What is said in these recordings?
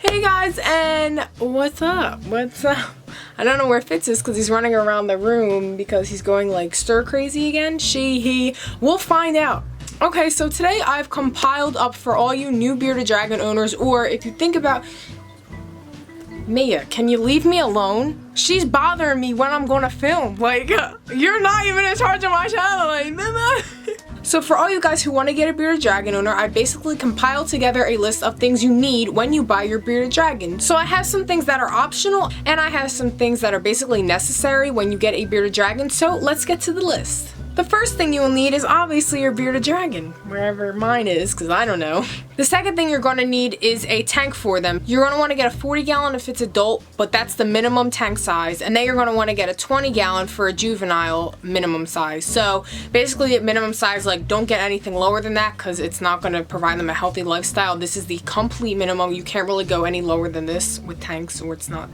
Hey guys, and what's up? I don't know where Fitz is because he's running around the room because he's going like stir crazy again. He, we'll find out. Okay, so today I've compiled up for all you new bearded dragon owners, or if you think about Mia, can you leave me alone? She's bothering me when I'm gonna film. Like, you're not even in charge of my channel, like, Mama. So for all you guys who want to get a bearded dragon owner, I basically compiled together a list of things you need when you buy your bearded dragon. So I have some things that are optional, and I have some things that are basically necessary when you get a bearded dragon, so let's get to the list. The first thing you will need is obviously your bearded dragon, wherever mine is, because I don't know. The second thing you're going to need is a tank for them. You're going to want to get a 40 gallon if it's adult, but that's the minimum tank size, and then you're going to want to get a 20 gallon for a juvenile minimum size. So basically at minimum size, like, don't get anything lower than that because it's not going to provide them a healthy lifestyle. This is the complete minimum. You can't really go any lower than this with tanks, or it's not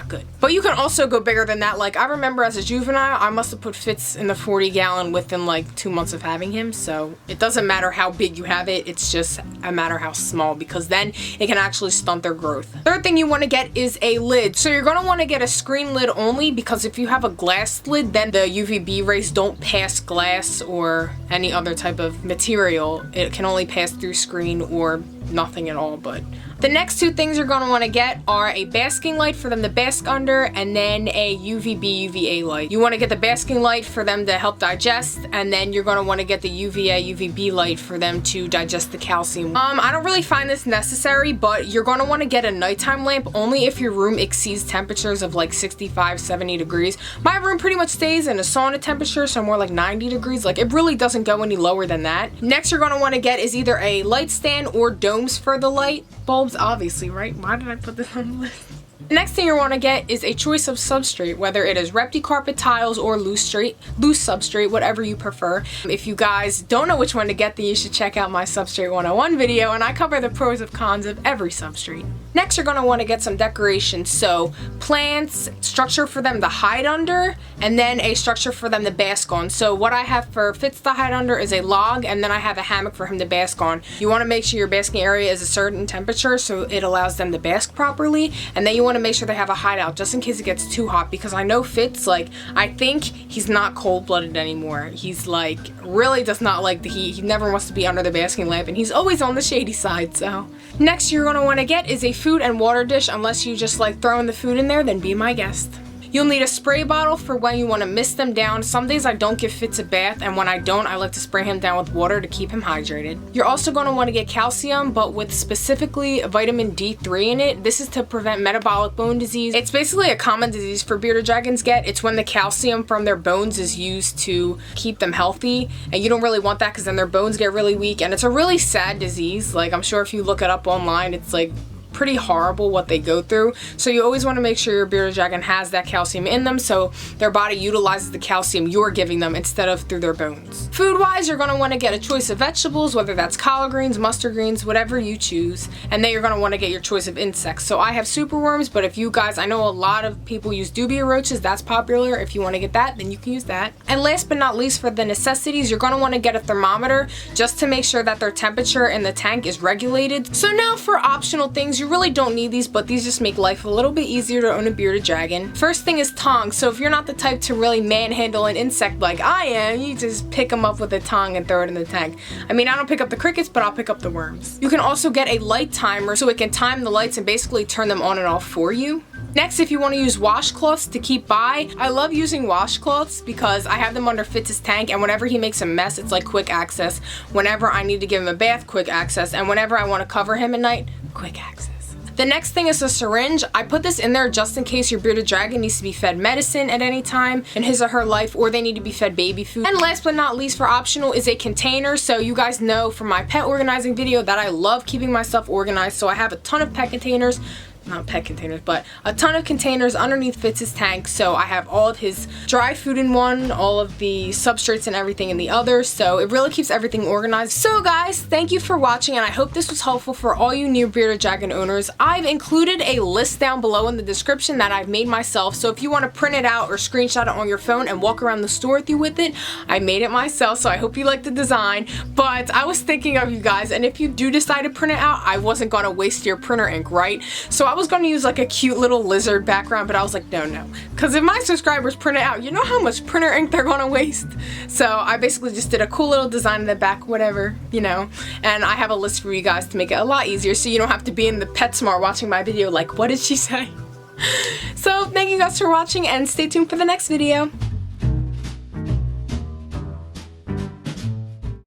good. But you can also go bigger than that. Like, I remember as a juvenile, I must have put Fitz in the 40 gallon within like 2 months of having him, so it doesn't matter how big you have it, it's just a matter how small, because then it can actually stunt their growth. Third thing you want to get is a lid. So you're going to want to get a screen lid only, because if you have a glass lid, then the UVB rays don't pass glass or any other type of material. It can only pass through screen or nothing at all. But the next two things you're going to want to get are a basking light for them to bask under, and then a UVB UVA light. You want to get the basking light for them to help digest, and then you're going to want to get the UVA UVB light for them to digest the calcium. I don't really find this necessary, but you're going to want to get a nighttime lamp only if your room exceeds temperatures of like 65, 70 degrees. My room pretty much stays in a sauna temperature, so more like 90 degrees. Like, it really doesn't go any lower than that. Next you're going to want to get is either a light stand or domes for the light bulbs, obviously, right? Why did I put this on the list? The next thing you want to get is a choice of substrate, whether it is Repti carpet tiles or loose substrate, whatever you prefer. If you guys don't know which one to get, then you should check out my Substrate 101 video, and I cover the pros and cons of every substrate. Next, you're going to want to get some decorations, so plants, structure for them to hide under, and then a structure for them to bask on. So what I have for Fitz to hide under is a log, and then I have a hammock for him to bask on. You want to make sure your basking area is a certain temperature so it allows them to bask properly, and then you want to make sure they have a hideout just in case it gets too hot, because I know Fitz, like, I think he's not cold-blooded anymore. He's like, really does not like the heat. He never wants to be under the basking lamp, and he's always on the shady side. So next you're going to want to get is a food and water dish. Unless you just like throwing the food in there, then be my guest. You'll need a spray bottle for when you want to mist them down. Some days I don't give Fitz a bath, and when I don't, I like to spray him down with water to keep him hydrated. You're also going to want to get calcium, but with specifically vitamin D3 in it. This is to prevent metabolic bone disease. It's basically a common disease for bearded dragons get. It's when the calcium from their bones is used to keep them healthy, and you don't really want that because then their bones get really weak, and it's a really sad disease. Like, I'm sure if you look it up online, it's like pretty horrible what they go through. So you always want to make sure your bearded dragon has that calcium in them, so their body utilizes the calcium you're giving them instead of through their bones. Food wise, you're going to want to get a choice of vegetables, whether that's collard greens, mustard greens, whatever you choose, and then you're going to want to get your choice of insects. So I have superworms, but if you guys, I know a lot of people use dubia roaches. That's popular. If you want to get that, then you can use that. And last but not least, for the necessities, you're going to want to get a thermometer just to make sure that their temperature in the tank is regulated. So now for optional things, you really don't need these, but these just make life a little bit easier to own a bearded dragon. First thing is tongs. So if you're not the type to really manhandle an insect like I am, you just pick them up with a tong and throw it in the tank. I mean, I don't pick up the crickets, but I'll pick up the worms. You can also get a light timer so it can time the lights and basically turn them on and off for you. Next, if you want to use washcloths to keep by, I love using washcloths because I have them under Fitz's tank, and whenever he makes a mess, it's like quick access. Whenever I need to give him a bath, quick access, and whenever I want to cover him at night, quick access. The next thing is a syringe. I put this in there just in case your bearded dragon needs to be fed medicine at any time in his or her life, or they need to be fed baby food. And last but not least, for optional, is a container. So you guys know from my pet organizing video that I love keeping my stuff organized, so I have a ton of pet containers. not pet containers, but a ton of containers underneath Fitz's tank. So I have all of his dry food in one, all of the substrates and everything in the other, so it really keeps everything organized. So guys, thank you for watching, and I hope this was helpful for all you new bearded dragon owners. I've included a list down below in the description that I've made myself, so if you want to print it out or screenshot it on your phone and walk around the store with you with it, I made it myself, so I hope you like the design. But I was thinking of you guys, and if you do decide to print it out, I wasn't going to waste your printer ink, right? So I was going to use like a cute little lizard background, but I was like, no, because if my subscribers print it out, you know how much printer ink they're going to waste. So I basically just did a cool little design in the back, whatever, you know, and I have a list for you guys to make it a lot easier, so you don't have to be in the PetSmart watching my video like, what did she say? So thank you guys for watching, and stay tuned for the next video.